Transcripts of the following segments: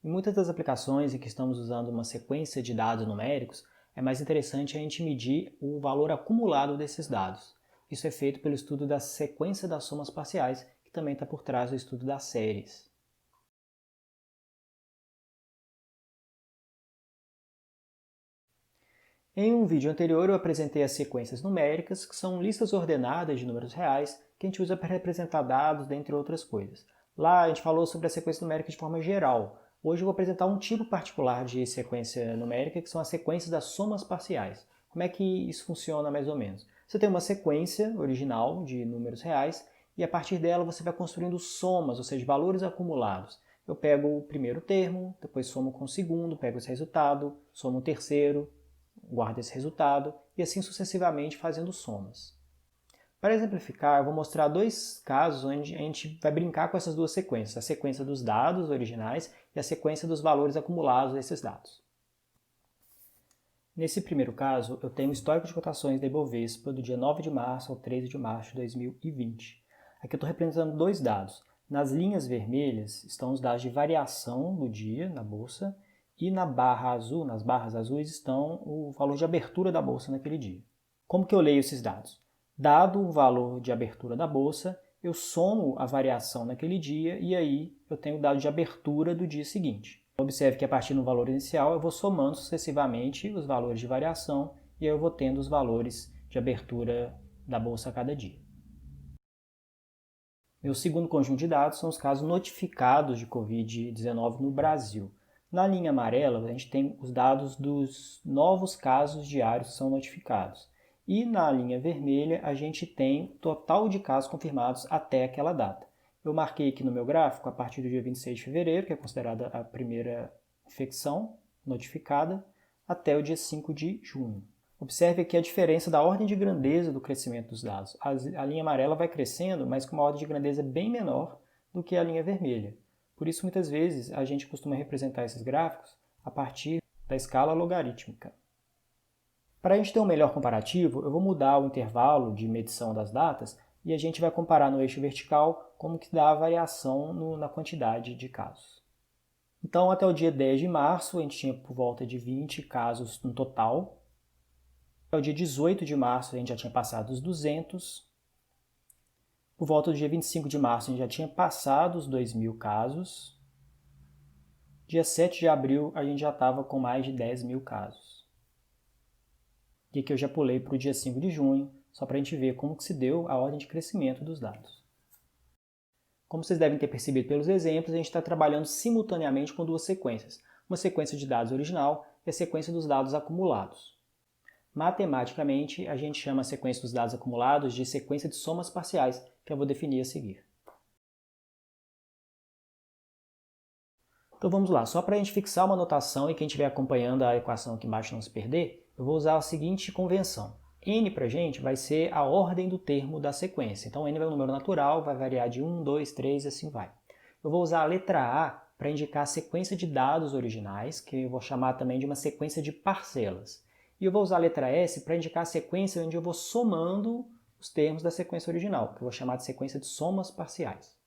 Em muitas das aplicações em que estamos usando uma sequência de dados numéricos, é mais interessante a gente medir o valor acumulado desses dados. Isso é feito pelo estudo da sequência das somas parciais, que também está por trás do estudo das séries. Em um vídeo anterior eu apresentei as sequências numéricas, que são listas ordenadas de números reais que a gente usa para representar dados, dentre outras coisas. Lá a gente falou sobre a sequência numérica de forma geral. Hoje eu vou apresentar um tipo particular de sequência numérica, que são as sequências das somas parciais. Como é que isso funciona mais ou menos? Você tem uma sequência original de números reais e a partir dela você vai construindo somas, ou seja, valores acumulados. Eu pego o primeiro termo, depois somo com o segundo, pego esse resultado, somo o terceiro, guardo esse resultado e assim sucessivamente fazendo somas. Para exemplificar, eu vou mostrar dois casos onde a gente vai brincar com essas duas sequências, a sequência dos dados originais e a sequência dos valores acumulados desses dados. Nesse primeiro caso, eu tenho o histórico de cotações da Ibovespa do dia 9 de março ao 13 de março de 2020. Aqui eu estou representando dois dados. Nas linhas vermelhas estão os dados de variação do dia na bolsa e na barra azul, nas barras azuis, estão o valor de abertura da bolsa naquele dia. Como que eu leio esses dados? Dado o valor de abertura da bolsa, eu somo a variação naquele dia e aí eu tenho o dado de abertura do dia seguinte. Observe que a partir do valor inicial eu vou somando sucessivamente os valores de variação e aí eu vou tendo os valores de abertura da bolsa a cada dia. Meu segundo conjunto de dados são os casos notificados de Covid-19 no Brasil. Na linha amarela, a gente tem os dados dos novos casos diários que são notificados. E na linha vermelha, a gente tem o total de casos confirmados até aquela data. Eu marquei aqui no meu gráfico a partir do dia 26 de fevereiro, que é considerada a primeira infecção notificada, até o dia 5 de junho. Observe aqui a diferença da ordem de grandeza do crescimento dos dados. A linha amarela vai crescendo, mas com uma ordem de grandeza bem menor do que a linha vermelha. Por isso, muitas vezes, a gente costuma representar esses gráficos a partir da escala logarítmica. Para a gente ter um melhor comparativo, eu vou mudar o intervalo de medição das datas e a gente vai comparar no eixo vertical como que dá a variação na quantidade de casos. Então, até o dia 10 de março, a gente tinha por volta de 20 casos no total. Até o dia 18 de março, a gente já tinha passado os 200. Por volta do dia 25 de março, a gente já tinha passado os 2.000 casos. Dia 7 de abril, a gente já estava com mais de 10.000 casos. E aqui eu já pulei para o dia 5 de junho, só para a gente ver como que se deu a ordem de crescimento dos dados. Como vocês devem ter percebido pelos exemplos, a gente está trabalhando simultaneamente com duas sequências. Uma sequência de dados original e a sequência dos dados acumulados. Matematicamente, a gente chama a sequência dos dados acumulados de sequência de somas parciais, que eu vou definir a seguir. Então vamos lá, só para a gente fixar uma notação e quem estiver acompanhando a equação aqui embaixo não se perder, eu vou usar a seguinte convenção. N para a gente vai ser a ordem do termo da sequência. Então N é um número natural, vai variar de 1, 2, 3 e assim vai. Eu vou usar a letra A para indicar a sequência de dados originais, que eu vou chamar também de uma sequência de parcelas. E eu vou usar a letra S para indicar a sequência onde eu vou somando os termos da sequência original, que eu vou chamar de sequência de somas parciais.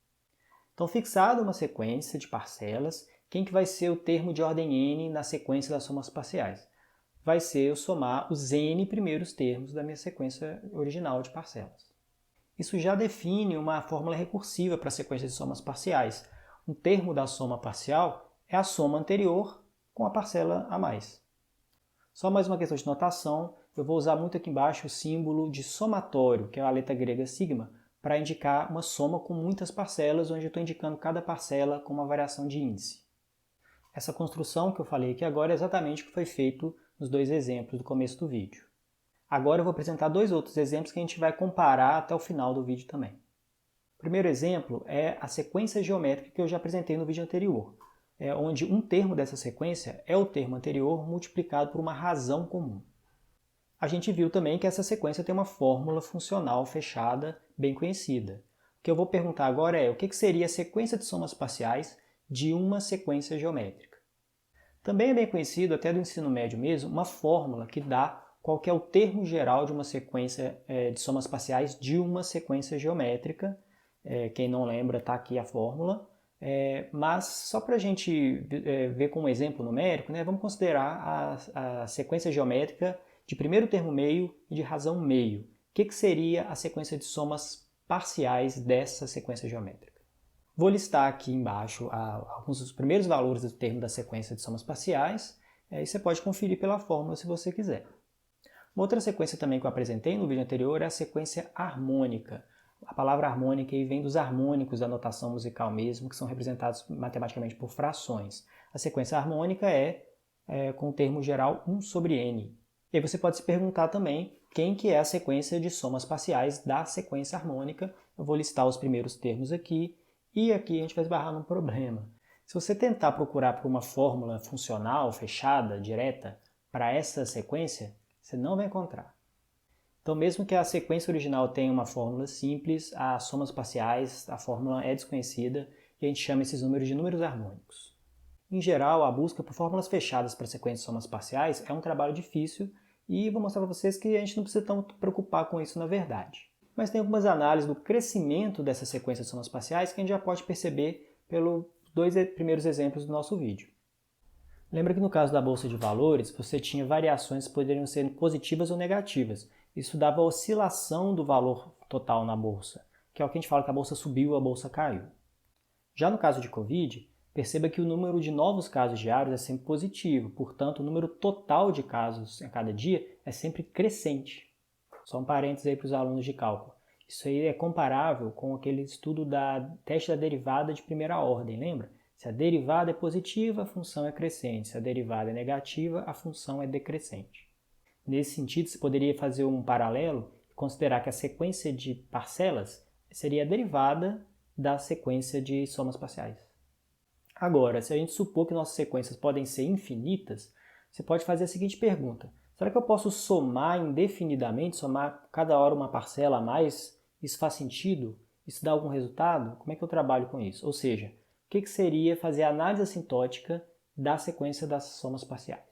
Então, fixada uma sequência de parcelas, quem que vai ser o termo de ordem n na sequência das somas parciais? Vai ser eu somar os n primeiros termos da minha sequência original de parcelas. Isso já define uma fórmula recursiva para a sequência de somas parciais. Um termo da soma parcial é a soma anterior com a parcela a mais. Só mais uma questão de notação, eu vou usar muito aqui embaixo o símbolo de somatório, que é a letra grega sigma, para indicar uma soma com muitas parcelas, onde eu estou indicando cada parcela com uma variação de índice. Essa construção que eu falei aqui agora é exatamente o que foi feito nos dois exemplos do começo do vídeo. Agora eu vou apresentar dois outros exemplos que a gente vai comparar até o final do vídeo também. O primeiro exemplo é a sequência geométrica que eu já apresentei no vídeo anterior, onde um termo dessa sequência é o termo anterior multiplicado por uma razão comum. A gente viu também que essa sequência tem uma fórmula funcional fechada bem conhecida. O que eu vou perguntar agora é o que seria a sequência de somas parciais de uma sequência geométrica. Também é bem conhecido, até do ensino médio mesmo, uma fórmula que dá qual que é o termo geral de uma sequência de somas parciais de uma sequência geométrica. Quem não lembra, está aqui a fórmula. Mas só para a gente ver com um exemplo numérico, né, vamos considerar a sequência geométrica de primeiro termo meio e de razão meio. O que seria a sequência de somas parciais dessa sequência geométrica? Vou listar aqui embaixo alguns dos primeiros valores do termo da sequência de somas parciais, e você pode conferir pela fórmula se você quiser. Uma outra sequência também que eu apresentei no vídeo anterior é a sequência harmônica. A palavra harmônica aí vem dos harmônicos da notação musical mesmo, que são representados matematicamente por frações. A sequência harmônica com o termo geral 1 sobre n. E aí você pode se perguntar também quem que é a sequência de somas parciais da sequência harmônica. Eu vou listar os primeiros termos aqui, e aqui a gente vai esbarrar num problema. Se você tentar procurar por uma fórmula funcional, fechada, direta, para essa sequência, você não vai encontrar. Então, mesmo que a sequência original tenha uma fórmula simples, as somas parciais, a fórmula é desconhecida e a gente chama esses números de números harmônicos. Em geral, a busca por fórmulas fechadas para sequências de somas parciais é um trabalho difícil e vou mostrar para vocês que a gente não precisa tanto preocupar com isso na verdade. Mas tem algumas análises do crescimento dessa sequência de somas parciais que a gente já pode perceber pelos dois primeiros exemplos do nosso vídeo. Lembra que no caso da bolsa de valores, você tinha variações que poderiam ser positivas ou negativas. Isso dava oscilação do valor total na bolsa, que é o que a gente fala que a bolsa subiu ou a bolsa caiu. Já no caso de Covid, perceba que o número de novos casos diários é sempre positivo, portanto, o número total de casos a cada dia é sempre crescente. Só um parênteses aí para os alunos de cálculo. Isso aí é comparável com aquele estudo da teste da derivada de primeira ordem, lembra? Se a derivada é positiva, a função é crescente. Se a derivada é negativa, a função é decrescente. Nesse sentido, você poderia fazer um paralelo e considerar que a sequência de parcelas seria a derivada da sequência de somas parciais. Agora, se a gente supor que nossas sequências podem ser infinitas, você pode fazer a seguinte pergunta. Será que eu posso somar indefinidamente, somar cada hora uma parcela a mais? Isso faz sentido? Isso dá algum resultado? Como é que eu trabalho com isso? Ou seja, o que seria fazer a análise assintótica da sequência das somas parciais?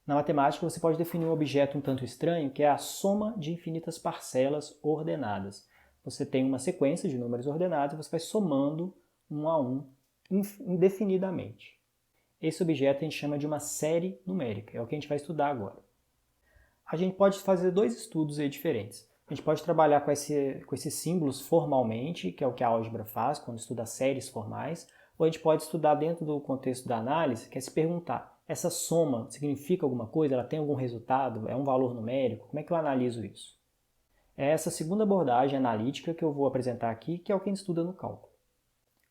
Na matemática, você pode definir um objeto um tanto estranho, que é a soma de infinitas parcelas ordenadas. Você tem uma sequência de números ordenados e você vai somando um a um indefinidamente. Esse objeto a gente chama de uma série numérica, é o que a gente vai estudar agora. A gente pode fazer dois estudos aí diferentes. A gente pode trabalhar com esses símbolos formalmente, que é o que a álgebra faz quando estuda séries formais, ou a gente pode estudar dentro do contexto da análise, que é se perguntar, essa soma significa alguma coisa? Ela tem algum resultado? É um valor numérico? Como é que eu analiso isso? É essa segunda abordagem analítica que eu vou apresentar aqui, que é o que a gente estuda no cálculo.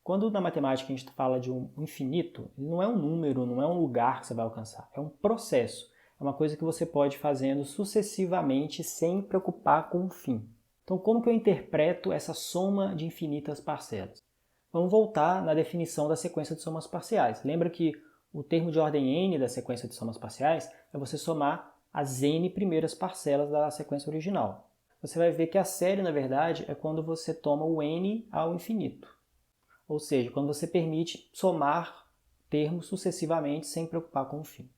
Quando na matemática a gente fala de um infinito, ele não é um número, não é um lugar que você vai alcançar, é um processo. É uma coisa que você pode ir fazendo sucessivamente sem preocupar com o fim. Então, como que eu interpreto essa soma de infinitas parcelas? Vamos voltar na definição da sequência de somas parciais. Lembra que o termo de ordem n da sequência de somas parciais é você somar as n primeiras parcelas da sequência original. Você vai ver que a série, na verdade, é quando você toma o n ao infinito. Ou seja, quando você permite somar termos sucessivamente sem preocupar com o fim.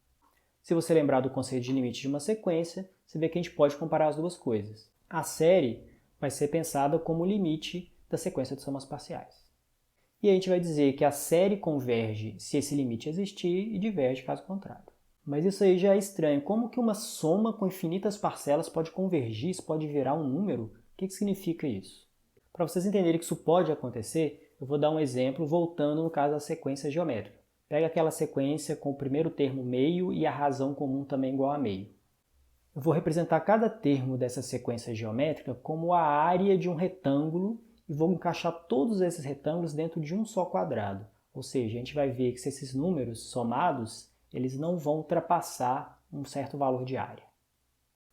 Se você lembrar do conceito de limite de uma sequência, você vê que a gente pode comparar as duas coisas. A série vai ser pensada como o limite da sequência de somas parciais. E a gente vai dizer que a série converge se esse limite existir e diverge caso contrário. Mas isso aí já é estranho. Como que uma soma com infinitas parcelas pode convergir, isso pode virar um número? O que significa isso? Para vocês entenderem que isso pode acontecer, eu vou dar um exemplo voltando no caso da sequência geométrica. Pega aquela sequência com o primeiro termo meio e a razão comum também igual a meio. Eu vou representar cada termo dessa sequência geométrica como a área de um retângulo e vou encaixar todos esses retângulos dentro de um só quadrado. Ou seja, a gente vai ver que se esses números somados, eles não vão ultrapassar um certo valor de área.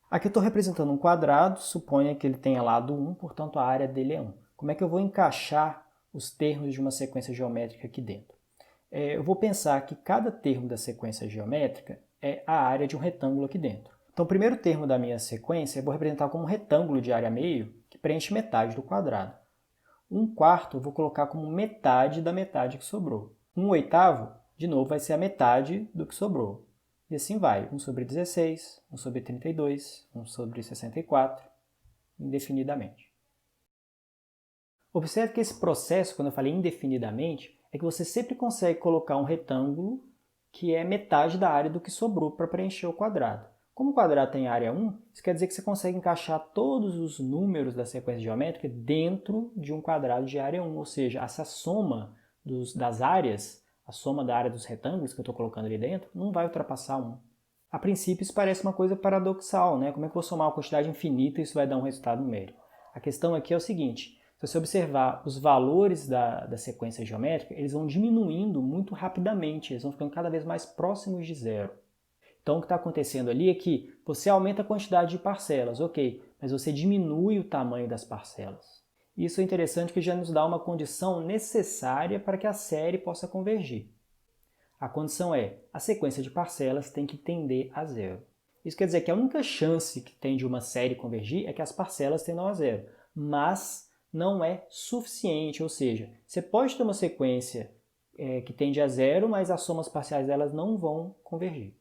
Aqui eu estou representando um quadrado, suponha que ele tenha lado 1, portanto a área dele é 1. Como é que eu vou encaixar os termos de uma sequência geométrica aqui dentro? Eu vou pensar que cada termo da sequência geométrica é a área de um retângulo aqui dentro. Então o primeiro termo da minha sequência eu vou representar como um retângulo de área meio que preenche metade do quadrado. 1/4 eu vou colocar como metade da metade que sobrou. 1/8, de novo, vai ser a metade do que sobrou. E assim vai, 1 sobre 16, 1 sobre 32, 1 sobre 64, indefinidamente. Observe que esse processo, quando eu falei indefinidamente, é que você sempre consegue colocar um retângulo que é metade da área do que sobrou para preencher o quadrado. Como o quadrado tem área 1, isso quer dizer que você consegue encaixar todos os números da sequência geométrica dentro de um quadrado de área 1, ou seja, essa soma das áreas, a soma da área dos retângulos que eu estou colocando ali dentro, não vai ultrapassar 1. A princípio isso parece uma coisa paradoxal, né? Como é que eu vou somar uma quantidade infinita e isso vai dar um resultado numérico? A questão aqui é o seguinte, se você observar os valores da sequência geométrica, eles vão diminuindo muito rapidamente, eles vão ficando cada vez mais próximos de zero. Então o que está acontecendo ali é que você aumenta a quantidade de parcelas, ok, mas você diminui o tamanho das parcelas. Isso é interessante porque já nos dá uma condição necessária para que a série possa convergir. A condição é, a sequência de parcelas tem que tender a zero. Isso quer dizer que a única chance que tem de uma série convergir é que as parcelas tendam a zero, mas não é suficiente, ou seja, você pode ter uma sequência que tende a zero, mas as somas parciais delas não vão convergir.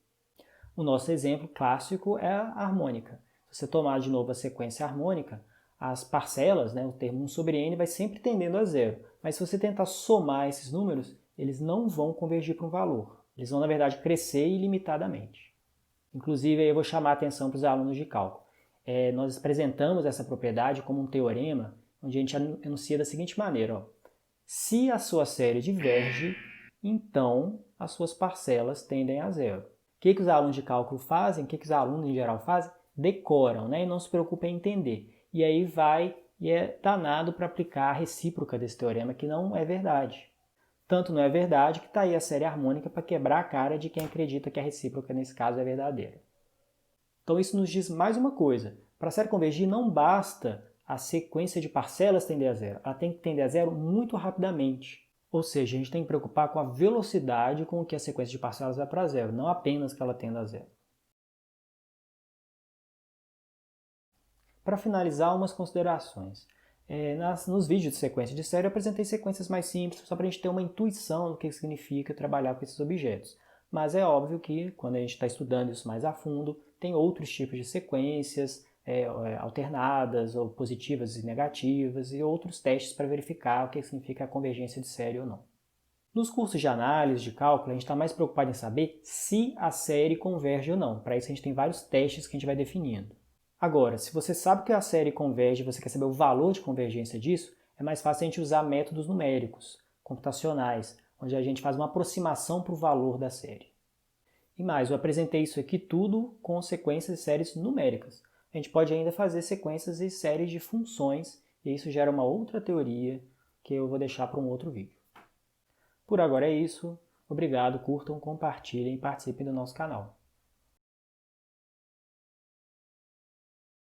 O nosso exemplo clássico é a harmônica. Se você tomar de novo a sequência harmônica, as parcelas, o termo 1 sobre n, vai sempre tendendo a zero. Mas se você tentar somar esses números, eles não vão convergir para um valor. Eles vão, na verdade, crescer ilimitadamente. Inclusive, eu vou chamar a atenção para os alunos de cálculo. Nós apresentamos essa propriedade como um teorema, onde a gente enuncia da seguinte maneira. Se a sua série diverge, então as suas parcelas tendem a zero. O que os alunos de cálculo fazem? O que os alunos em geral fazem? Decoram, e não se preocupam em entender. E aí vai e é danado para aplicar a recíproca desse teorema, que não é verdade. Tanto não é verdade que está aí a série harmônica para quebrar a cara de quem acredita que a recíproca nesse caso é verdadeira. Então isso nos diz mais uma coisa. Para a série convergir não basta a sequência de parcelas tender a zero. Ela tem que tender a zero muito rapidamente. Ou seja, a gente tem que preocupar com a velocidade com que a sequência de parcelas vai para zero, não apenas que ela tenda a zero. Para finalizar, umas considerações. Nos vídeos de sequência de série eu apresentei sequências mais simples, só para a gente ter uma intuição do que significa trabalhar com esses objetos. Mas é óbvio que, quando a gente está estudando isso mais a fundo, tem outros tipos de sequências alternadas, ou positivas e negativas, e outros testes para verificar o que significa a convergência de série ou não. Nos cursos de análise, de cálculo, a gente está mais preocupado em saber se a série converge ou não. Para isso a gente tem vários testes que a gente vai definindo. Agora, se você sabe que a série converge e você quer saber o valor de convergência disso, é mais fácil a gente usar métodos numéricos, computacionais, onde a gente faz uma aproximação para o valor da série. E mais, eu apresentei isso aqui tudo com sequências e séries numéricas. A gente pode ainda fazer sequências e séries de funções, e isso gera uma outra teoria que eu vou deixar para um outro vídeo. Por agora é isso. Obrigado, curtam, compartilhem e participem do nosso canal.